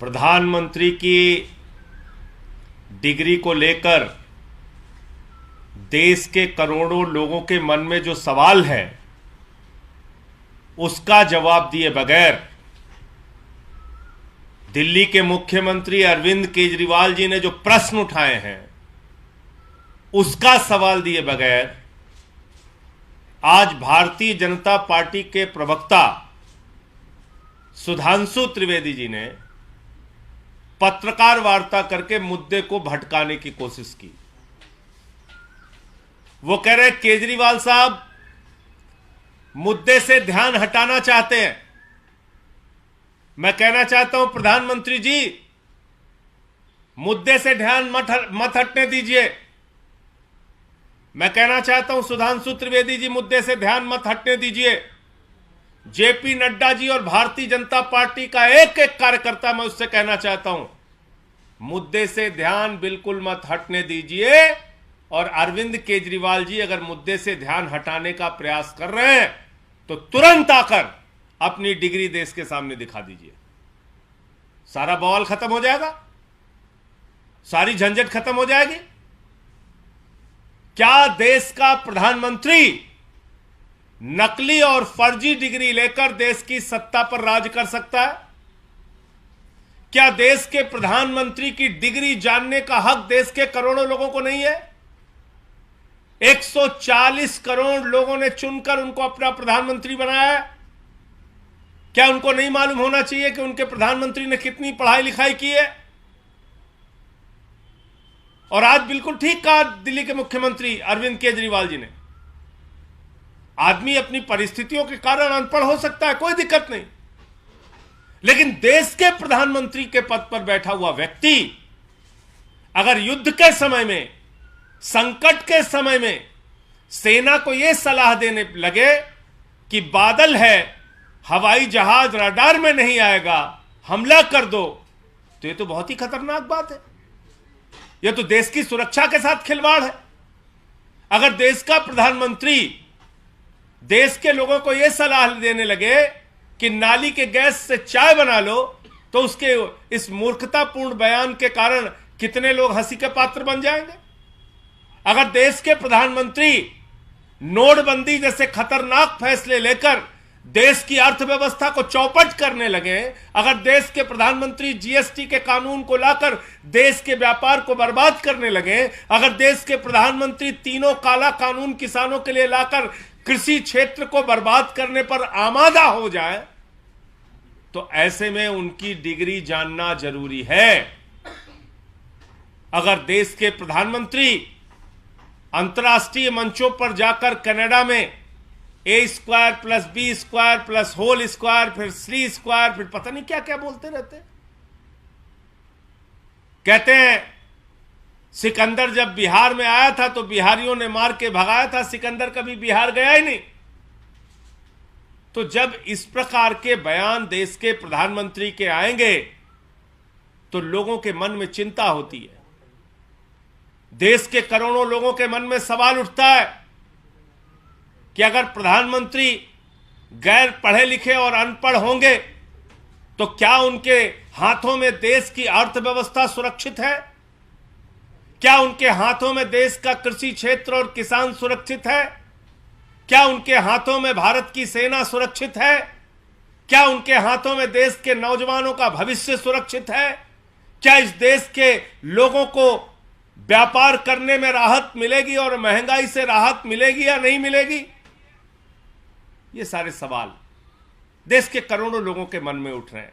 प्रधानमंत्री की डिग्री को लेकर देश के करोड़ों लोगों के मन में जो सवाल है उसका जवाब दिए बगैर दिल्ली के मुख्यमंत्री अरविंद केजरीवाल जी ने जो प्रश्न उठाए हैं उसका सवाल दिए बगैर आज भारतीय जनता पार्टी के प्रवक्ता सुधांशु त्रिवेदी जी ने पत्रकार वार्ता करके मुद्दे को भटकाने की कोशिश की। वो कह रहे केजरीवाल साहब मुद्दे से ध्यान हटाना चाहते हैं। मैं कहना चाहता हूं प्रधानमंत्री जी, मुद्दे से ध्यान मत हटने दीजिए। मैं कहना चाहता हूं सुधांशु त्रिवेदी जी, मुद्दे से ध्यान मत हटने दीजिए। जेपी नड्डा जी और भारतीय जनता पार्टी का एक एक कार्यकर्ता, मैं उससे कहना चाहता हूं मुद्दे से ध्यान बिल्कुल मत हटने दीजिए। और अरविंद केजरीवाल जी अगर मुद्दे से ध्यान हटाने का प्रयास कर रहे हैं तो तुरंत आकर अपनी डिग्री देश के सामने दिखा दीजिए। सारा बवाल खत्म हो जाएगा, सारी झंझट खत्म हो जाएगी। क्या देश का प्रधानमंत्री नकली और फर्जी डिग्री लेकर देश की सत्ता पर राज कर सकता है? क्या देश के प्रधानमंत्री की डिग्री जानने का हक देश के करोड़ों लोगों को नहीं है? 140 करोड़ लोगों ने चुनकर उनको अपना प्रधानमंत्री बनाया है। क्या उनको नहीं मालूम होना चाहिए कि उनके प्रधानमंत्री ने कितनी पढ़ाई लिखाई की है? और आज बिल्कुल ठीक कहा दिल्ली के मुख्यमंत्री अरविंद केजरीवाल जी ने, आदमी अपनी परिस्थितियों के कारण अनपढ़ हो सकता है, कोई दिक्कत नहीं, लेकिन देश के प्रधानमंत्री के पद पर बैठा हुआ व्यक्ति अगर युद्ध के समय में, संकट के समय में सेना को यह सलाह देने लगे कि बादल है, हवाई जहाज रडार में नहीं आएगा, हमला कर दो, तो यह तो बहुत ही खतरनाक बात है। यह तो देश की सुरक्षा के साथ खिलवाड़ है। अगर देश का प्रधानमंत्री देश के लोगों को यह सलाह देने लगे कि नाली के गैस से चाय बना लो, तो उसके इस मूर्खतापूर्ण बयान के कारण कितने लोग हंसी के पात्र बन जाएंगे। अगर देश के प्रधानमंत्री नोटबंदी जैसे खतरनाक फैसले लेकर देश की अर्थव्यवस्था को चौपट करने लगे, अगर देश के प्रधानमंत्री जीएसटी के कानून को लाकर देश के व्यापार को बर्बाद करने लगे, अगर देश के प्रधानमंत्री तीनों काला कानून किसानों के लिए लाकर कृषि क्षेत्र को बर्बाद करने पर आमादा हो जाए, तो ऐसे में उनकी डिग्री जानना जरूरी है। अगर देश के प्रधानमंत्री अंतर्राष्ट्रीय मंचों पर जाकर कनाडा में A² + B² + होल स्क्वायर, फिर C², फिर पता नहीं क्या क्या बोलते रहते, कहते हैं सिकंदर जब बिहार में आया था तो बिहारियों ने मार के भगाया था, सिकंदर कभी बिहार गया ही नहीं। तो जब इस प्रकार के बयान देश के प्रधानमंत्री के आएंगे तो लोगों के मन में चिंता होती है। देश के करोड़ों लोगों के मन में सवाल उठता है कि अगर प्रधानमंत्री गैर पढ़े लिखे और अनपढ़ होंगे तो क्या उनके हाथों में देश की अर्थव्यवस्था सुरक्षित है? क्या उनके हाथों में देश का कृषि क्षेत्र और किसान सुरक्षित है? क्या उनके हाथों में भारत की सेना सुरक्षित है? क्या उनके हाथों में देश के नौजवानों का भविष्य सुरक्षित है? क्या इस देश के लोगों को व्यापार करने में राहत मिलेगी और महंगाई से राहत मिलेगी या नहीं मिलेगी? ये सारे सवाल देश के करोड़ों लोगों के मन में उठ रहे हैं।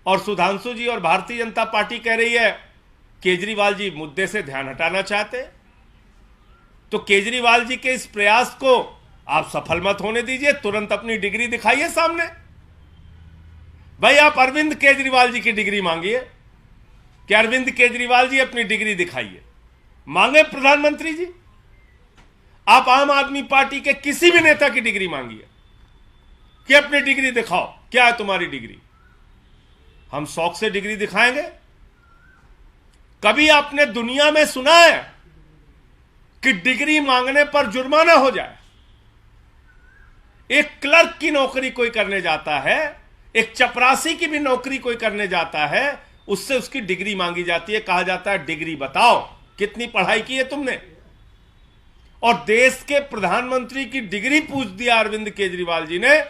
और सुधांशु जी और भारतीय जनता पार्टी कह रही है केजरीवाल जी मुद्दे से ध्यान हटाना चाहते, तो केजरीवाल जी के इस प्रयास को आप सफल मत होने दीजिए, तुरंत अपनी डिग्री दिखाइए सामने। भाई आप अरविंद केजरीवाल जी की डिग्री मांगिए कि अरविंद केजरीवाल जी अपनी डिग्री दिखाइए, मांगे प्रधानमंत्री जी। आप आम आदमी पार्टी के किसी भी नेता की डिग्री मांगिए कि अपनी डिग्री दिखाओ, क्या है तुम्हारी डिग्री, हम शौक से डिग्री दिखाएंगे। कभी आपने दुनिया में सुना है कि डिग्री मांगने पर जुर्माना हो जाए? एक क्लर्क की नौकरी कोई करने जाता है एक चपरासी की भी नौकरी कोई करने जाता है, उससे उसकी डिग्री मांगी जाती है, कहा जाता है डिग्री बताओ, कितनी पढ़ाई की है तुमने। और देश के प्रधानमंत्री की डिग्री पूछ दिया अरविंद केजरीवाल जी ने,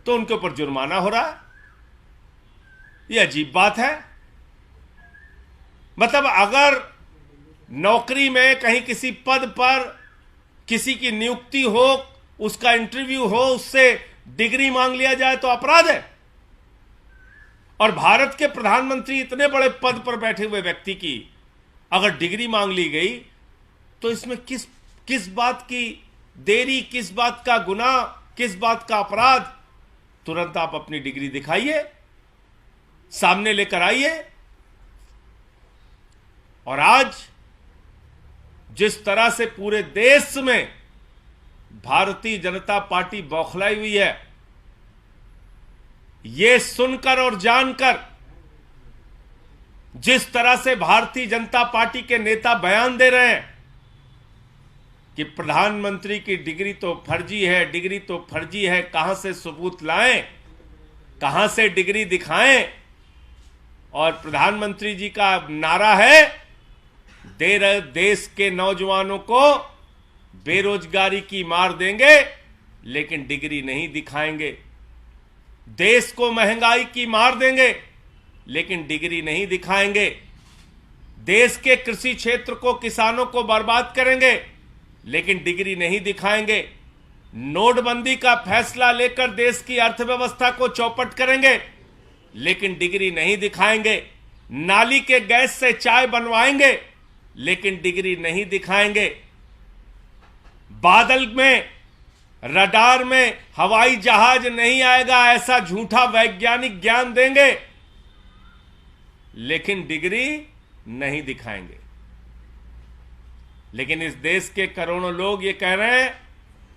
तो उनके ऊपर जुर्माना हो रहा है। यह अजीब बात है। मतलब अगर नौकरी में कहीं किसी पद पर किसी की नियुक्ति हो, उसका इंटरव्यू हो, उससे डिग्री मांग लिया जाए तो अपराध है। और भारत के प्रधानमंत्री इतने बड़े पद पर बैठे हुए व्यक्ति की अगर डिग्री मांग ली गई, तो इसमें किस बात की देरी, किस बात का गुनाह, किस बात का अपराध। तुरंत आप अपनी डिग्री दिखाइए, सामने लेकर आइए। और आज जिस तरह से पूरे देश में भारतीय जनता पार्टी बौखलाई हुई है, यह सुनकर और जानकर, जिस तरह से भारतीय जनता पार्टी के नेता बयान दे रहे हैं कि प्रधानमंत्री की डिग्री तो फर्जी है, डिग्री तो फर्जी है, कहां से सबूत लाएं, कहां से डिग्री दिखाएं। और प्रधानमंत्री जी का नारा है, देश के नौजवानों को बेरोजगारी की मार देंगे लेकिन डिग्री नहीं दिखाएंगे, देश को महंगाई की मार देंगे लेकिन डिग्री नहीं दिखाएंगे, देश के कृषि क्षेत्र को, किसानों को बर्बाद करेंगे लेकिन डिग्री नहीं दिखाएंगे, नोटबंदी का फैसला लेकर देश की अर्थव्यवस्था को चौपट करेंगे लेकिन डिग्री नहीं दिखाएंगे, नाली के गैस से चाय बनवाएंगे लेकिन डिग्री नहीं दिखाएंगे, बादल में, रडार में हवाई जहाज नहीं आएगा ऐसा झूठा वैज्ञानिक ज्ञान देंगे लेकिन डिग्री नहीं दिखाएंगे। लेकिन इस देश के करोड़ों लोग ये कह रहे हैं,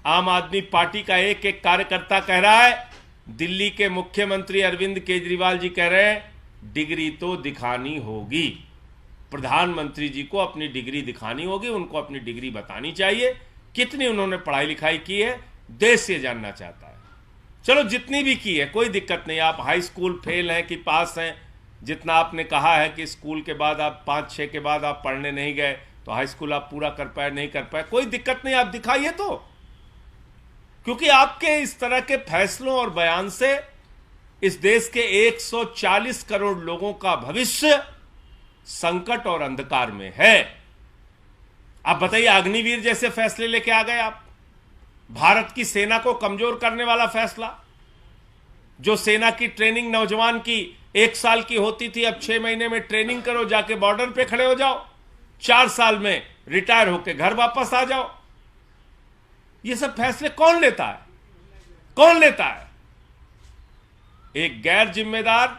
आम आदमी पार्टी का एक एक कार्यकर्ता कह रहा है, दिल्ली के मुख्यमंत्री अरविंद केजरीवाल जी कह रहे हैं डिग्री तो दिखानी होगी, प्रधानमंत्री जी को अपनी डिग्री दिखानी होगी, उनको अपनी डिग्री बतानी चाहिए, कितनी उन्होंने पढ़ाई लिखाई की है, देश ये जानना चाहता है। चलो जितनी भी की है कोई दिक्कत नहीं, आप हाई स्कूल फेल हैं कि पास हैं, जितना आपने कहा है कि स्कूल के बाद आप 5-6 के बाद आप पढ़ने नहीं गए तो हाई स्कूल आप पूरा कर पाए, नहीं कर पाए, कोई दिक्कत नहीं, आप दिखाइए तो। क्योंकि आपके इस तरह के फैसलों और बयान से इस देश के 140 करोड़ लोगों का भविष्य संकट और अंधकार में है। आप बताइए, अग्निवीर जैसे फैसले लेके आ गए आप, भारत की सेना को कमजोर करने वाला फैसला, जो सेना की ट्रेनिंग नौजवान की 1 साल की होती थी, अब 6 महीने में ट्रेनिंग करो, जाके बॉर्डर पे खड़े हो जाओ, 4 साल में रिटायर होके घर वापस आ जाओ। ये सब फैसले कौन लेता है? कौन लेता है? एक गैर जिम्मेदार,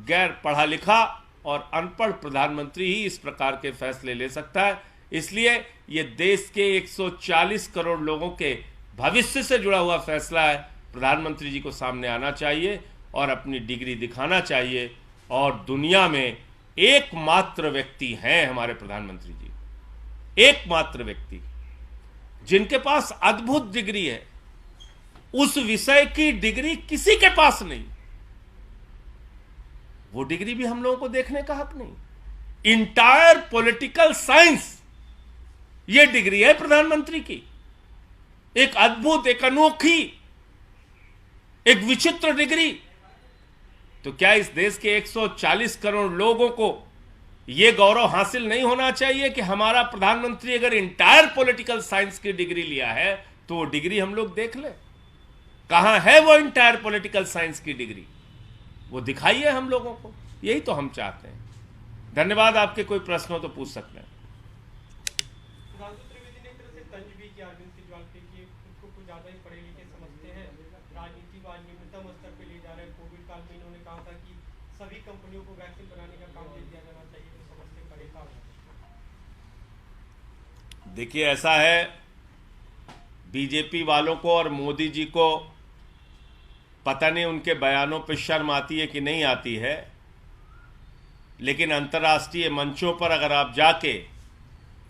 गैर पढ़ा लिखा और अनपढ़ प्रधानमंत्री ही इस प्रकार के फैसले ले सकता है। इसलिए यह देश के 140 करोड़ लोगों के भविष्य से जुड़ा हुआ फैसला है। प्रधानमंत्री जी को सामने आना चाहिए और अपनी डिग्री दिखाना चाहिए। और दुनिया में एकमात्र व्यक्ति हैं हमारे प्रधानमंत्री जी, एकमात्र व्यक्ति जिनके पास अद्भुत डिग्री है। उस विषय की डिग्री किसी के पास नहीं, वो डिग्री भी हम लोगों को देखने का हक नहीं। इंटायर पॉलिटिकल साइंस, ये डिग्री है प्रधानमंत्री की, एक अद्भुत, एक अनोखी, एक विचित्र डिग्री। तो क्या इस देश के 140 करोड़ लोगों को यह गौरव हासिल नहीं होना चाहिए कि हमारा प्रधानमंत्री अगर इंटायर पॉलिटिकल साइंस की डिग्री लिया है तो वो डिग्री हम लोग देख ले, कहां है वो इंटायर पॉलिटिकल साइंस की डिग्री, वो दिखाइए हम लोगों को। यही तो हम चाहते हैं। धन्यवाद। आपके कोई प्रश्न हो तो पूछ सकते हैं। त्रिवेदी ने एक तरह से तंज भी किया अरविंद केजरीवाल पे कि खुद को कुछ ज्यादा ही पढ़े लिखे समझते हैं, राजनीति को आज निम्नतम स्तर पे ले जा रहे हैं। कोविड काल में इन्होंने कहा था कि सभी कंपनियों को वैक्सीन बनाने का काम दे दिया जाना चाहिए, तो समझते पड़े था। देखिए, ऐसा है, बीजेपी वालों को और मोदी जी को पता नहीं उनके बयानों पर शर्म आती है कि नहीं आती है, लेकिन अंतर्राष्ट्रीय मंचों पर अगर आप जाके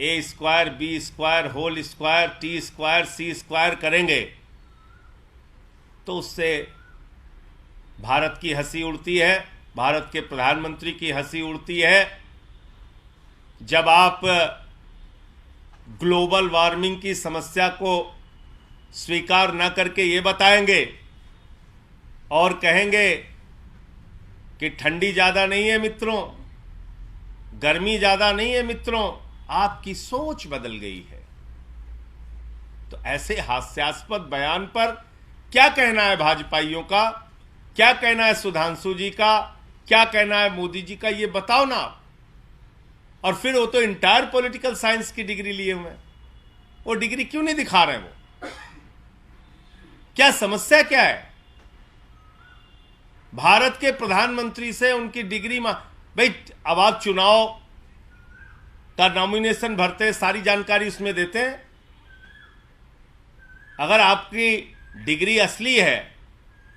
A² B² whole square T² C² करेंगे तो उससे भारत की हंसी उड़ती है, भारत के प्रधानमंत्री की हंसी उड़ती है जब आप ग्लोबल वार्मिंग की समस्या को स्वीकार न करके ये बताएंगे और कहेंगे कि ठंडी ज़्यादा नहीं है मित्रों, गर्मी ज़्यादा नहीं है मित्रों, आपकी सोच बदल गई है। तो ऐसे हास्यास्पद बयान पर क्या कहना है भाजपाइयों का, क्या कहना है सुधांशु जी का, क्या कहना है मोदी जी का, ये बताओ ना। और फिर वो तो इंटायर पॉलिटिकल साइंस की डिग्री लिए हुए हैं, वो डिग्री क्यों नहीं दिखा रहे हैं? वो क्या समस्या क्या है? भारत के प्रधानमंत्री से उनकी डिग्री भाई, अब आप चुनाव का नॉमिनेशन भरते, सारी जानकारी उसमें देते हैं। अगर आपकी डिग्री असली है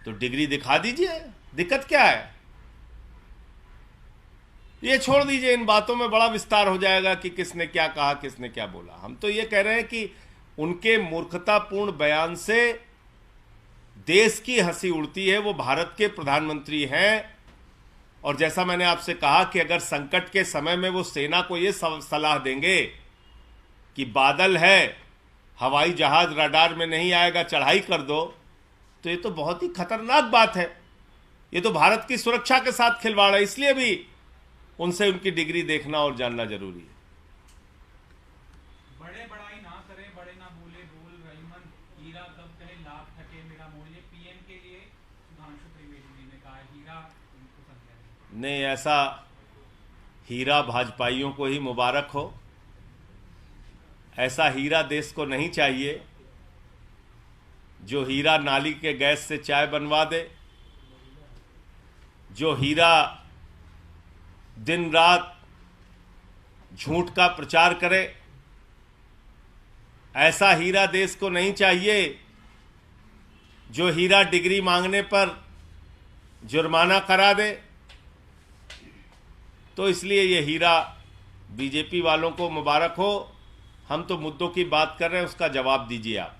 तो डिग्री दिखा दीजिए, दिक्कत क्या है? ये छोड़ दीजिए, इन बातों में बड़ा विस्तार हो जाएगा कि किसने क्या कहा, किसने क्या बोला। हम तो ये कह रहे हैं कि उनके मूर्खतापूर्ण बयान से देश की हंसी उड़ती है। वो भारत के प्रधानमंत्री हैं और जैसा मैंने आपसे कहा कि अगर संकट के समय में वो सेना को ये सलाह देंगे कि बादल है, हवाई जहाज रडार में नहीं आएगा, चढ़ाई कर दो, तो ये तो बहुत ही खतरनाक बात है। ये तो भारत की सुरक्षा के साथ खिलवाड़ है। इसलिए भी उनसे उनकी डिग्री देखना और जानना जरूरी है। बड़े बड़ाई ना करे, बड़े ना बोले, बोल रही मन, हीरा कब कहे लाभ ठके मेरा मोल। ये पीएम के लिए सुधांशु त्रिवेदी जी ने कहा, हीरा उनको समझा नहीं, ऐसा हीरा भाजपाइयों को ही मुबारक हो। ऐसा हीरा देश को नहीं चाहिए जो हीरा नाली के गैस से चाय बनवा दे, जो हीरा दिन रात झूठ का प्रचार करे। ऐसा हीरा देश को नहीं चाहिए जो हीरा डिग्री मांगने पर जुर्माना करा दे। तो इसलिए ये हीरा बीजेपी वालों को मुबारक हो। हम तो मुद्दों की बात कर रहे हैं, उसका जवाब दीजिए आप।